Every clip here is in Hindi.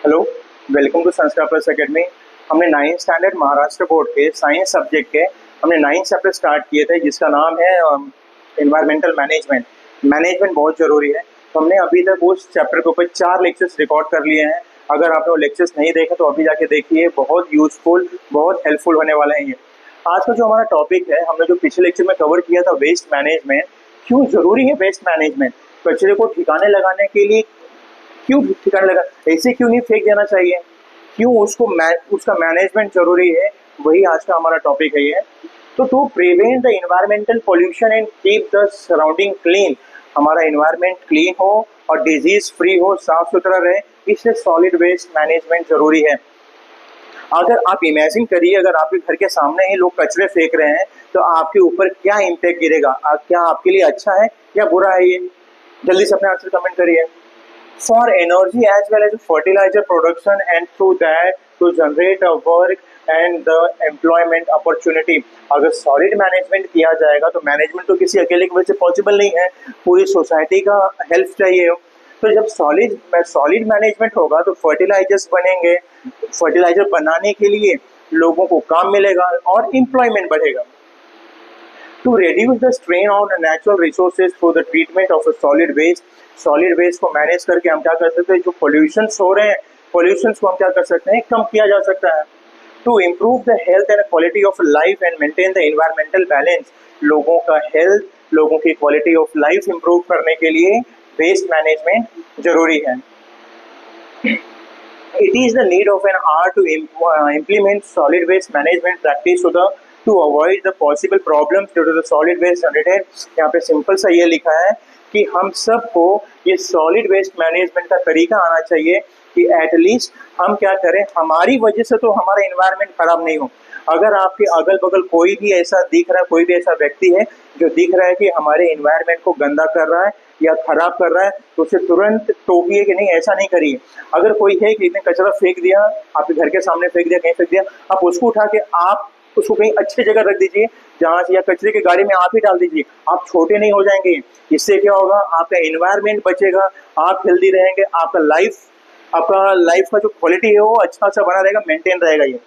हेलो, वेलकम टू संस्कार प्लस अकेडमी। हमने 9th स्टैंडर्ड महाराष्ट्र बोर्ड के साइंस सब्जेक्ट के हमने 9th चैप्टर स्टार्ट किए थे, जिसका नाम है इन्वायरमेंटल मैनेजमेंट। मैनेजमेंट बहुत ज़रूरी है, तो हमने अभी तक उस चैप्टर के ऊपर 4 लेक्चर्स रिकॉर्ड कर लिए हैं। अगर आपने वो लेक्चर्स नहीं देखे तो अभी जाके देखिए, बहुत यूजफुल, बहुत हेल्पफुल होने वाले हैं ये। आज का जो हमारा टॉपिक है, हमने जो पिछले लेक्चर में कवर किया था, वेस्ट मैनेजमेंट। क्यों ज़रूरी है वेस्ट मैनेजमेंट? कचरे को ठिकाने लगाने के लिए क्यों ठिकाने लगा, ऐसे क्यों नहीं फेंक देना चाहिए, क्यों उसका मैनेजमेंट जरूरी है, वही आज का हमारा टॉपिक है ये। तो to prevent the environmental pollution and keep the surrounding clean, हमारा इन्वायरमेंट क्लीन हो और डिजीज फ्री हो, साफ सुथरा रहे, इसलिए सॉलिड वेस्ट मैनेजमेंट जरूरी है। अगर आप इमेजिन करिए, अगर आपके घर के सामने ही लोग कचरे फेंक रहे हैं तो आपके ऊपर क्या इम्पैक्ट गिरेगा, क्या आपके लिए अच्छा है या बुरा है ये? जल्दी से अपने आंसर कमेंट करिए। For energy as well as fertilizer production, and through that to generate a work and the employment opportunity। अगर सॉलिड मैनेजमेंट किया जाएगा तो मैनेजमेंट तो किसी अकेले की वजह से पॉसिबल नहीं है, पूरी सोसाइटी का हेल्प चाहिए। तो जब सॉलिड मैनेजमेंट होगा तो फर्टिलाइजर्स बनेंगे, फर्टिलाइजर बनाने के लिए लोगों को काम मिलेगा और एम्प्लॉयमेंट बढ़ेगा। To reduce the strain on the natural resources through the treatment of a solid waste को मैनेज करके हम क्या कर सकते हैं, जो पोल्यूशंस हो रहे हैं, पोल्यूशंस को हम क्या कर सकते हैं, कम किया जा सकता है। To improve the health and quality of life and maintain the environmental balance, लोगों का हेल्थ, लोगों की क्वालिटी ऑफ लाइफ इम्प्रूव करने के लिए वेस्ट मैनेजमेंट जरूरी है। It is the need of an art to implement solid waste management practice to avoid the possible problems due to the solid waste generated। यहाँ पे सिंपल सा ये लिखा है कि हम सबको ये सॉलिड वेस्ट मैनेजमेंट का तरीका आना चाहिए कि एटलीस्ट हम क्या करें, हमारी वजह से तो हमारा इन्वायरमेंट खराब नहीं हो। अगर आपके अगल बगल कोई भी ऐसा दिख रहा है, कोई भी ऐसा व्यक्ति है जो दिख रहा है कि हमारे इन्वायरमेंट को गंदा कर रहा है या खराब कर रहा है, तो उसे तुरंत टोकिए कि नहीं, ऐसा नहीं करिए। अगर कोई है कि इसने कचरा फेंक दिया, आपके घर के सामने फेंक दिया, कहीं फेंक दिया, आप उसको उठा के आप उसको कहीं अच्छी जगह रख दीजिए, जहाँ से, या कचरे के गाड़ी में आप ही डाल दीजिए। आप छोटे नहीं हो जाएंगे, इससे क्या होगा, आपका इन्वायरमेंट बचेगा, आप हेल्दी रहेंगे, आपका लाइफ का जो क्वालिटी है वो अच्छा सा बना रहेगा, मेंटेन रहेगा। ये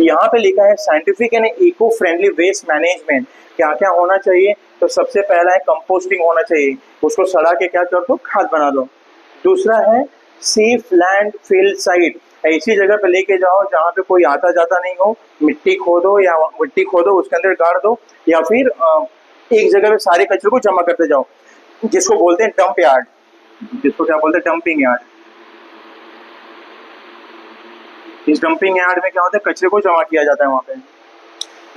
यहाँ पे लिखा है scientific and eco friendly waste management, क्या क्या होना चाहिए। तो सबसे पहला है कंपोस्टिंग होना चाहिए, उसको सड़ा के क्या कर दो, खाद बना दो। दूसरा है सेफ लैंड फिल साइट, ऐसी जगह पे लेके जाओ जहाँ पे कोई आता जाता नहीं हो, मिट्टी खोदो उसके अंदर गाड़ दो, या फिर एक जगह पे सारे कचरे को जमा करते जाओ, जिसको बोलते हैं डंप यार्ड, जिसको क्या बोलते हैं, डंपिंग यार्ड। इस डंपिंग यार्ड में क्या होता है, कचरे को जमा किया जाता है वहाँ पे।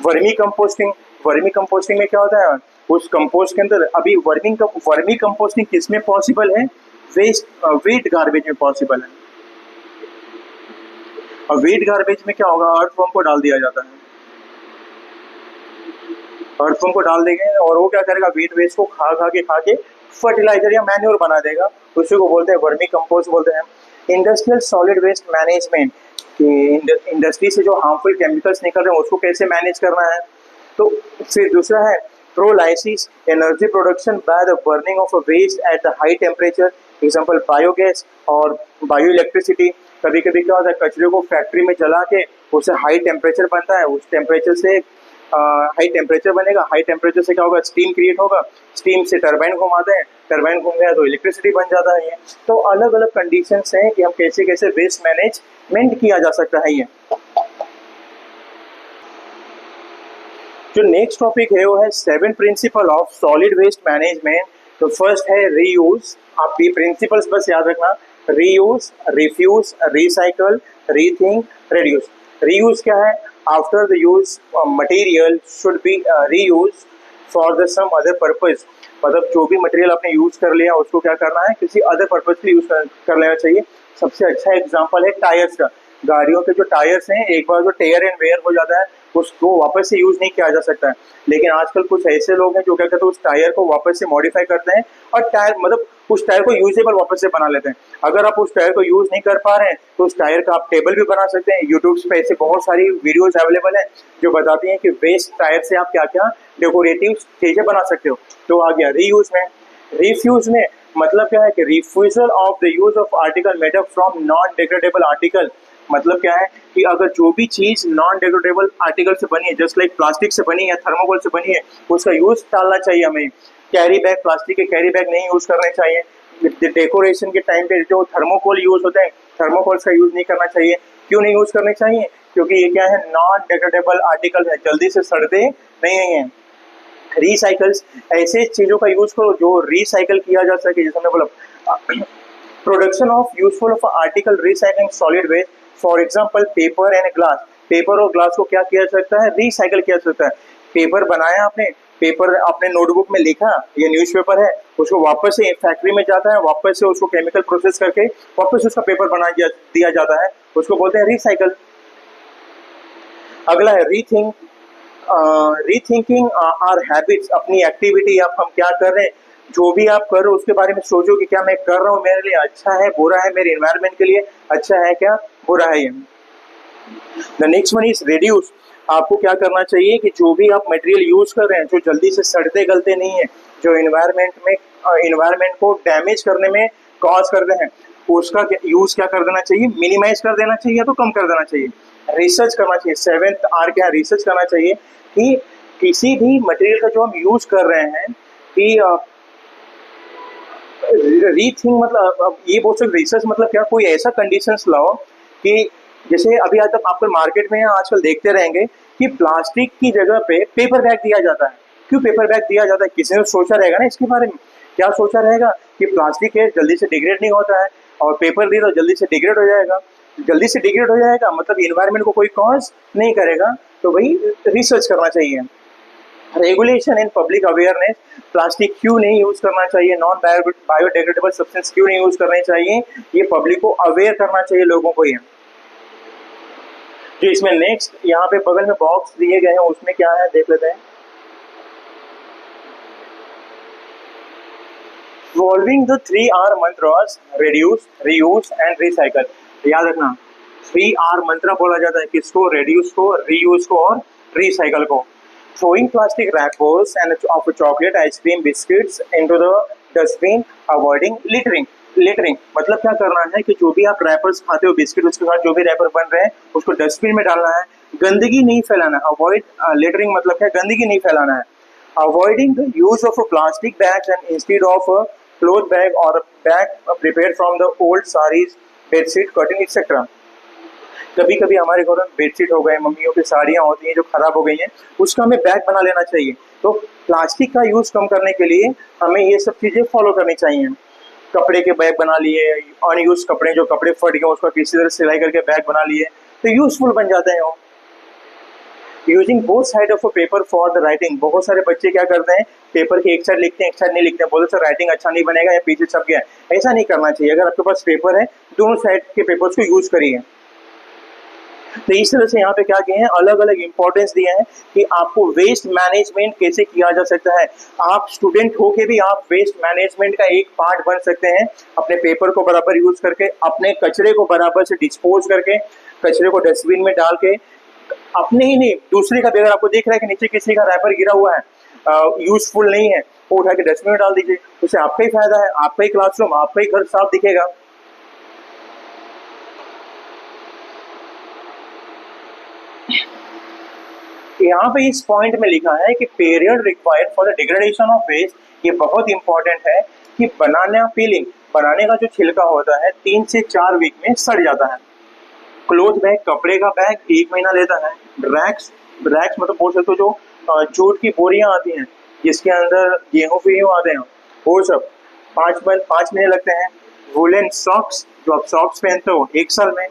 वर्मी कंपोस्टिंग में क्या होता है, उस कंपोस्ट के अंदर, अभी वर्मी कंपोस्टिंग किस में पॉसिबल है, वेट गार्बेज में पॉसिबल है। और वेट गार्बेज में क्या होगा, अर्थवर्म को डाल दिया जाता है, अर्थवर्म को डाल देंगे और वो क्या करेगा, वेट वेस्ट को खा के फर्टिलाइजर या मैन्योर बना देगा, उसी को बोलते हैं वर्मी कंपोस्ट बोलते हैं। Industrial solid waste management, industry से जो हार्मफुल केमिकल्स निकल रहे हैं उसको कैसे मैनेज करना है। तो फिर दूसरा है pyrolysis, energy production by the burning of waste at the high temperature, example biogas और बायो इलेक्ट्रिसिटी। कभी कभी क्या होता है, कचरे को फैक्ट्री में जला के उससे हाई टेम्परेचर बनता है, उस टेम्परेचर से हाई टेम्परेचर बनेगा, हाई टेम्परेचर से क्या होगा, स्टीम क्रिएट होगा, स्टीम से टरबाइन घुमाते हैं, टरबाइन घूम गया तो इलेक्ट्रिसिटी बन जाता है ये। तो अलग अलग कंडीशंस हैं कि हम कैसे कैसे वेस्ट मैनेजमेंट किया जा सकता है ये। जो नेक्स्ट टॉपिक है वो है 7 principle of solid waste management. तो फर्स्ट है रीयूज, आप ये प्रिंसिपल्स बस याद रखना, reuse, refuse, recycle, rethink, reduce. Reuse क्या है, after the use material should be reuse for the some other purpose, मतलब जो भी मटेरियल आपने यूज कर लिया उसको क्या करना है, किसी अदर पर्पज के लिए यूज कर लेना चाहिए। सबसे अच्छा एग्जांपल है टायर्स का, गाड़ियों के जो टायर्स हैं, एक बार जो टेयर एंड वेयर हो जाता है उसको वापस से यूज नहीं किया जा सकता है, लेकिन आजकल कुछ ऐसे लोग हैं जो क्या करते हैं, उस टायर को वापस से मॉडिफाई करते हैं और टायर, मतलब उस टायर को यूजेबल वापस से बना लेते हैं। अगर आप उस टायर को यूज नहीं कर पा रहे हैं तो उस टायर का आप टेबल भी बना सकते हैं। यूट्यूब पे ऐसे बहुत सारी वीडियोस अवेलेबल हैं जो बताती हैं कि वेस्ट टायर से आप क्या क्या डेकोरेटिव चीजें बना सकते हो। तो आ गया रीयूज में। रिफ्यूज में मतलब क्या है कि refusal of the use of article made up from non degradable article. मतलब क्या है कि अगर जो भी चीज नॉन डिग्रेडेबल आर्टिकल से बनी है, जस्ट लाइक प्लास्टिक से बनी है, थर्मोकोल से बनी है, उसका यूज टालना चाहिए हमें। कैरी बैग, प्लास्टिक के कैरी बैग नहीं यूज करने चाहिए। डेकोरेशन के टाइम पे जो थर्मोकोल यूज होते हैं, थर्मोकोल्स का यूज नहीं करना चाहिए। क्यों नहीं यूज करने चाहिए? क्योंकि ये क्या है, नॉन डिग्रेडेबल आर्टिकल है, जल्दी से सड़ते नहीं है। रिसाइकल्स, ऐसे चीजों का यूज करो जो रिसाइकल किया जा सके। जैसे हमने बोला production of useful of article recycling solid waste, for example paper and glass. Paper और ग्लास को क्या किया जा सकता है? रिसाइकल किया जा सकता है। पेपर बनाया आपने, पेपर आपने नोटबुक में लिखा, ये न्यूज़पेपर है, उसको वापस से फैक्ट्री में जाता है, वापस से उसको केमिकल प्रोसेस करके वापस उसका पेपर बना दिया जाता है, उसको बोलते हैं रिसाइकल। अगला है रीथिंक, रीथिंकिंग आर हैबिट्स। अपनी एक्टिविटी, आप हम क्या कर रहे हैं, जो भी आप कर रहे हो उसके बारे में सोचो कि क्या मैं कर रहा हूँ मेरे लिए अच्छा है, बुरा है, मेरे एनवायरनमेंट के लिए अच्छा है क्या, बुरा है ये। The next one is reduce. आपको क्या करना चाहिए कि जो भी आप मटेरियल यूज कर रहे हैं, जो जल्दी से सड़ते गलते नहीं है, जो एनवायरनमेंट को डैमेज करने में कॉज कर रहे हैं, उसका यूज क्या कर देना चाहिए, मिनिमाइज कर देना चाहिए, तो कम कर देना चाहिए। रिसर्च करना चाहिए, 7th आर क्या, रिसर्च करना चाहिए कि किसी भी मटेरियल का जो हम यूज कर रहे हैं कि रीथिंक, मतलब ये बोल सकते रिसर्च मतलब क्या, कोई ऐसा कंडीशंस लाओ कि जैसे अभी आज तक आपको मार्केट में आजकल देखते रहेंगे कि प्लास्टिक की जगह पे पेपर बैग दिया जाता है। क्यों पेपर बैग दिया जाता है? किसी ने सोचा रहेगा ना इसके बारे में, क्या सोचा रहेगा कि प्लास्टिक है, जल्दी से डिग्रेड नहीं होता है, और पेपर दिया तो जल्दी से डिग्रेड हो जाएगा। जल्दी से डिग्रेड हो जाएगा मतलब इन्वायरमेंट को कोई कॉज नहीं करेगा, तो वही रिसर्च करना चाहिए। Regulation and public awareness, plastic क्यों नहीं यूज करना चाहिए, नॉन बायोडिग्रेडेबल सब्सटेंस क्यों नहीं यूज करने चाहिए, ये पब्लिक को अवेयर करना चाहिए लोगों को। ये जो इसमें नेक्स्ट यहाँ पे बगल में बॉक्स दिए गए हैं उसमें क्या है देख लेते हैं। Following the 3R mantras, reduce, reuse and recycle. याद रखना 3R मंत्र बोला जाता है किसको, रिड्यूस को, रीयूज को और रिसाइकल को। Throwing plastic wrappers and of chocolate, ice cream, biscuits into the dustbin, avoiding littering. Littering मतलब क्या करना है कि जो भी आप रैपर्स खाते हो, बिस्किट, उसके साथ जो भी रैपर बन रहे हैं उसको डस्टबिन में डालना है, गंदगी नहीं फैलाना है। अवॉइड लिटरिंग मतलब क्या, गंदगी नहीं फैलाना है। Avoiding the use of plastic bags and instead of cloth bag और bag prepared from the old saris, bedsheet, curtain etcetera. कभी कभी हमारे घर में बेडशीट हो गए, मम्मियों की साड़ियाँ होती हैं जो खराब हो गई हैं, उसका हमें बैग बना लेना चाहिए। तो प्लास्टिक का यूज कम करने के लिए हमें ये सब चीजें फॉलो करनी चाहिए। कपड़े के बैग बना लिए, अनयूज कपड़े, जो कपड़े फट गए उसका किसी तरह सिलाई करके बैग बना लिए, तो यूजफुल बन जाते हैं वो। Using both side of a paper for the writing. बहुत सारे बच्चे क्या करते हैं, पेपर की एक साइड लिखते हैं, एक साइड नहीं लिखते हैं, बोलते सर राइटिंग अच्छा नहीं बनेगा या पीछे छप गया। ऐसा नहीं करना चाहिए। अगर आपके पास पेपर है, दोनों साइड के पेपर्स को यूज करिए। तो इस तरह से यहाँ पे क्या किए हैं, अलग अलग इंपॉर्टेंस दिए हैं कि आपको वेस्ट मैनेजमेंट कैसे किया जा सकता है। आप स्टूडेंट होके भी आप वेस्ट मैनेजमेंट का एक पार्ट बन सकते हैं, अपने पेपर को बराबर यूज करके, अपने कचरे को बराबर से डिस्पोज करके, कचरे को डस्टबिन में डाल के, अपने ही नहीं दूसरे का भी, अगर आपको दिख रहा है कि नीचे किसी का रैपर गिरा हुआ है, यूजफुल नहीं है, वो उठा के डस्टबिन में डाल दीजिए, उससे आपका ही फायदा है, आपका ही क्लासरूम, आपका ही घर साफ दिखेगा। यहाँ पे इस पॉइंट में लिखा है कि period required for the degradation of waste, ये बहुत इंपॉर्टेंट है कि बनाना पीलिंग, बनाने का जो छिलका होता है 3 से 4 वीक में सड़ जाता है। क्लोथ बैग, कपड़े का बैग 1 महीना लेता है। रैक्स, रैक्स मतलब बोल सकते हो जो जूट की बोरियां आती हैं जिसके अंदर गेहूं फेहूं आते हैं, वो सब 5 महीने लगते हैं। वुलन सॉक्स, जो आप सॉक्स पहनते हो 1 साल में।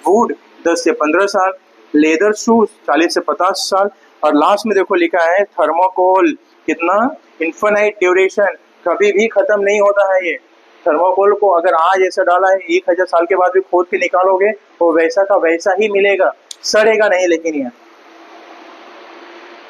वुड 10 से 15 साल। लेदर शूज 40 से 50 साल। और लास्ट में देखो लिखा है थर्मोकोल, कितना, इन्फिनाइट ड्यूरेशन, कभी भी खत्म नहीं होता है ये। थर्मोकोल को अगर आज ऐसा डाला है 1000 साल के बाद भी खोद के निकालोगे वो वैसा का वैसा ही मिलेगा, सड़ेगा नहीं। लेकिन ये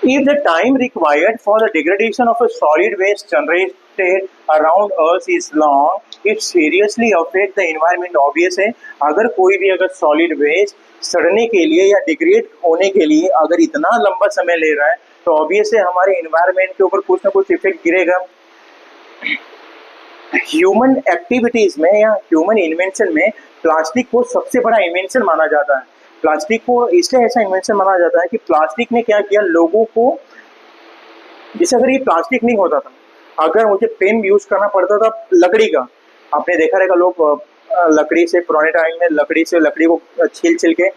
if the time required for the degradation of a solid waste generated around us is long, it seriously affect the environment। obvious है, अगर कोई भी अगर solid waste सड़ने के लिए या डिग्रेड होने के लिए अगर इतना लंबा समय ले रहा है तो ऑब्वियस है हमारे इन्वायरमेंट के ऊपर कुछ ना कुछ इफेक्ट गिरेगा। ह्यूमन एक्टिविटीज में या ह्यूमन इन्वेंशन में प्लास्टिक को सबसे बड़ा इन्वेंशन माना जाता है। प्लास्टिक को इसलिए ऐसा इन्वेंशन माना जाता है कि प्लास्टिक ने क्या किया लोगों को, जैसे अगर ये प्लास्टिक नहीं होता था, अगर मुझे पेन यूज करना पड़ता था लकड़ी का, आपने देखा रहेगा लोग लकड़ी से पुराने टाइम में लकड़ी को छील छील के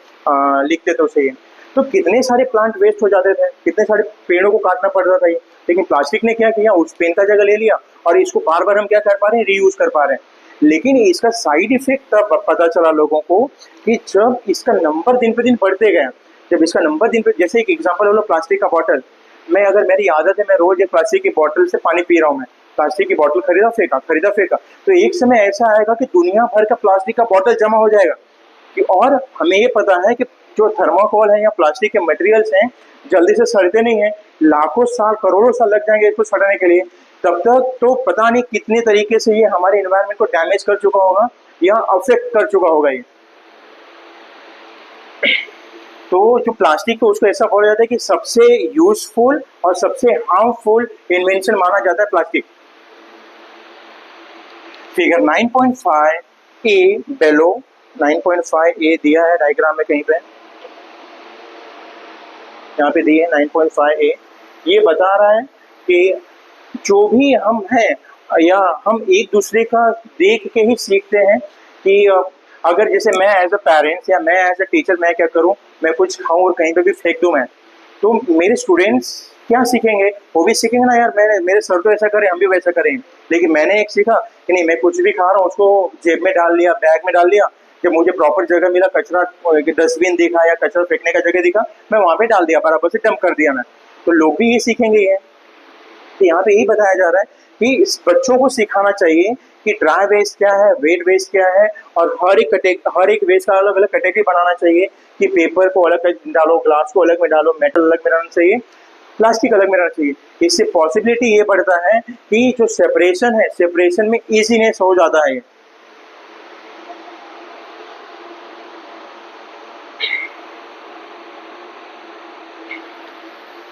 लिखते थे उसे, तो कितने सारे प्लांट वेस्ट हो जाते थे, कितने सारे पेड़ों को काटना पड़ता था ये। लेकिन प्लास्टिक ने क्या किया, उस पेन का जगह ले लिया और इसको बार बार हम क्या कर पा रहे हैं, रीयूज कर पा रहे हैं। लेकिन इसका साइड इफेक्ट तब पता चला लोगों को कि जब इसका नंबर दिन पे दिन बढ़ते गए, जब इसका नंबर दिन पे, जैसे एक एग्जांपल हो लो प्लास्टिक का बॉटल, मैं अगर मेरी आदत है मैं रोज एक प्लास्टिक की बॉटल से पानी पी रहा हूँ, मैं प्लास्टिक की बॉटल खरीदा फेंका, तो एक समय ऐसा आएगा कि दुनिया भर का प्लास्टिक का बॉटल जमा हो जाएगा। और हमें ये पता है कि जो थर्माकोल है या प्लास्टिक के मटेरियल्स हैं जल्दी से सड़ते नहीं हैं, लाखों साल करोड़ों साल लग जाएंगे इसको सड़ने के लिए। तब तक तो पता नहीं कितने तरीके से ये हमारे एनवायरनमेंट को डैमेज कर चुका होगा या अफेक्ट कर चुका होगा ये। तो जो प्लास्टिक है उसको ऐसा बोला जाता है कि सबसे यूजफुल और सबसे हार्मफुल इन्वेंशन माना जाता है प्लास्टिक। फिगर 9.5 ए बेलो, 9.5 ए दिया है डायग्राम में कहीं पे, यहाँ पे दिए 9.5 ए। ये बता रहा है कि जो भी हम हैं या हम एक दूसरे का देख के ही सीखते हैं कि अगर जैसे मैं एज अ पेरेंट्स या मैं एज अ टीचर मैं क्या करूं, मैं कुछ खाऊं और कहीं पे भी फेंक दूं मैं, तो मेरे स्टूडेंट्स क्या सीखेंगे, वो भी सीखेंगे ना, यार मेरे सर तो ऐसा करें हम भी वैसा करें। लेकिन मैंने एक सीखा कि नहीं, मैं कुछ भी खा रहा हूँ उसको जेब में डाल लिया, बैग में डाल लिया, जब मुझे प्रॉपर जगह मिला, कचरा डस्टबिन दिखा या कचरा फेंकने का जगह दिखा, मैं वहां पे डाल दिया, बराबर से डंप कर दिया मैं। तो लोग भी ये सीखेंगे। ये तो यहाँ पे यही बताया जा रहा है कि इस बच्चों को सिखाना चाहिए कि ड्राई वेस्ट क्या है, वेट वेस्ट क्या है, और हर एक वेस्ट का अलग अलग कैटेगरी बनाना चाहिए कि पेपर को अलग डालो, ग्लास को अलग में डालो, मेटल अलग में डालना चाहिए, प्लास्टिक अलग में रहना चाहिए। इससे पॉसिबिलिटी ये बढ़ता है कि जो सेपरेशन है, सेपरेशन में इजीनेस हो जाता है।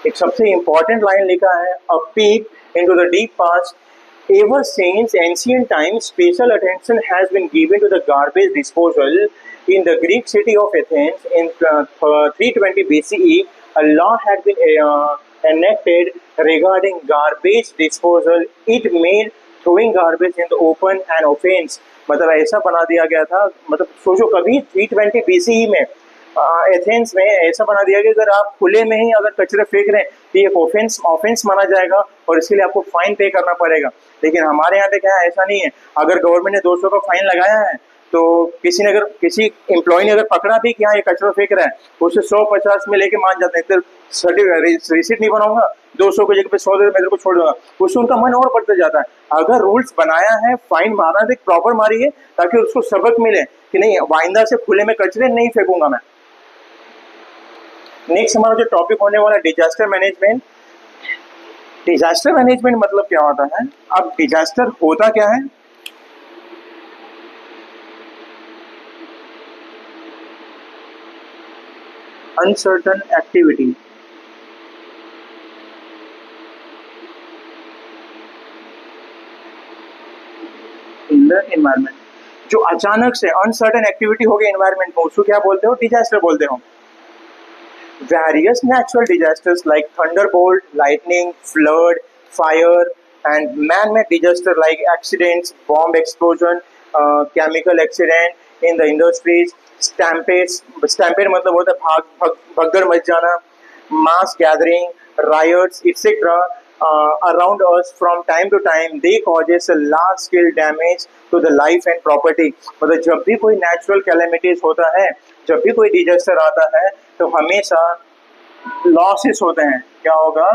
एक सबसे इंपॉर्टेंट लाइन लिखा है, अ peak into the deep past, ever since ancient times special attention has been given to the garbage disposal. In the Greek city of Athens in 320 BCE, a law had been enacted regarding garbage disposal. It made throwing garbage in the open an offense. मतलब ऐसा बना दिया गया था, मतलब सोचो कभी 320 BCE में एथेंस में ऐसा बना दिया कि अगर आप खुले में ही अगर कचरे फेंक रहे हैं तो ये ऑफेंस माना जाएगा और इसके लिए आपको फाइन पे करना पड़ेगा। लेकिन हमारे यहाँ पे क्या है, ऐसा नहीं है। अगर गवर्नमेंट ने 200 का फाइन लगाया है तो किसी एम्प्लॉय ने अगर पकड़ा भी कि हाँ ये कचरा फेंक रहा है, उसे 100-50 में लेके मान जाते हैं, तो रिसिट नहीं बनाऊंगा, 200 की जगह पे 100 मैं को छोड़ दूंगा, उससे उनका मन और बढ़ता जाता है। अगर रूल्स बनाया है, फाइन मारना है, प्रॉपर मारिए ताकि उसको सबक मिले कि नहीं आइंदा से खुले में कचरे नहीं फेंकूंगा मैं। नेक्स्ट हमारा जो टॉपिक होने वाला है डिजास्टर मैनेजमेंट। डिजास्टर मैनेजमेंट मतलब क्या होता है? अब डिजास्टर होता क्या है? Uncertain activity in the environment, जो अचानक से अनसर्टन एक्टिविटी हो गई एनवायरमेंट में, उसको क्या बोलते हो? डिजास्टर बोलते हो। Various natural disasters like thunderbolt, lightning, flood, fire, and man-made disaster like accidents, bomb explosion, chemical accident in the industries, stampede मतलब होता है भगदड़ मच जाना, mass gathering, riots, etc. Around us from time to time, they causes a large scale damage to the life and property. मतलब जब भी कोई नेचुरल कैलेमिटीज होता है, जब भी कोई डिजास्टर आता है तो हमेशा लॉसेस होते हैं। क्या होगा?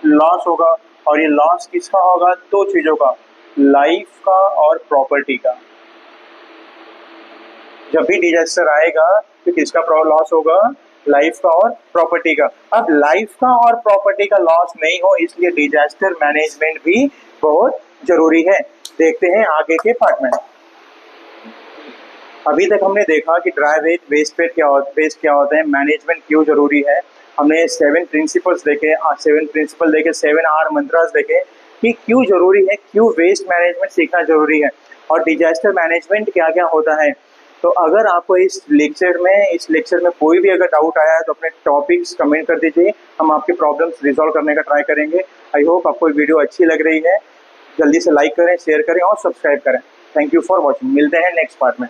लॉस होगा। और ये लॉस किसका होगा? दो चीजों का, लाइफ का और प्रॉपर्टी का। जब भी डिजास्टर आएगा तो किसका लॉस होगा? लाइफ का और प्रॉपर्टी का। अब लाइफ का और प्रॉपर्टी का लॉस नहीं हो इसलिए डिजास्टर मैनेजमेंट भी बहुत जरूरी है। देखते हैं आगे के पार्ट में। अभी तक हमने देखा कि ड्राई वेस्ट क्या होता है, मैनेजमेंट क्यों जरूरी है। हमने 7 प्रिंसिपल्स देखे, 7 प्रिंसिपल देखे, 7 आर मंत्रास देखे, कि क्यों ज़रूरी है, क्यों वेस्ट मैनेजमेंट सीखना ज़रूरी है और डिजास्टर मैनेजमेंट क्या क्या होता है। तो अगर आपको इस लेक्चर में कोई भी अगर डाउट आया है तो अपने टॉपिक्स कमेंट कर दीजिए, हम आपके प्रॉब्लम्स रिजॉल्व करने का ट्राई करेंगे। आई होप आपको वीडियो अच्छी लग रही है। जल्दी से लाइक करें, शेयर करें और सब्सक्राइब करें। Thank you for watching. मिलते हैं नेक्स्ट पार्ट में।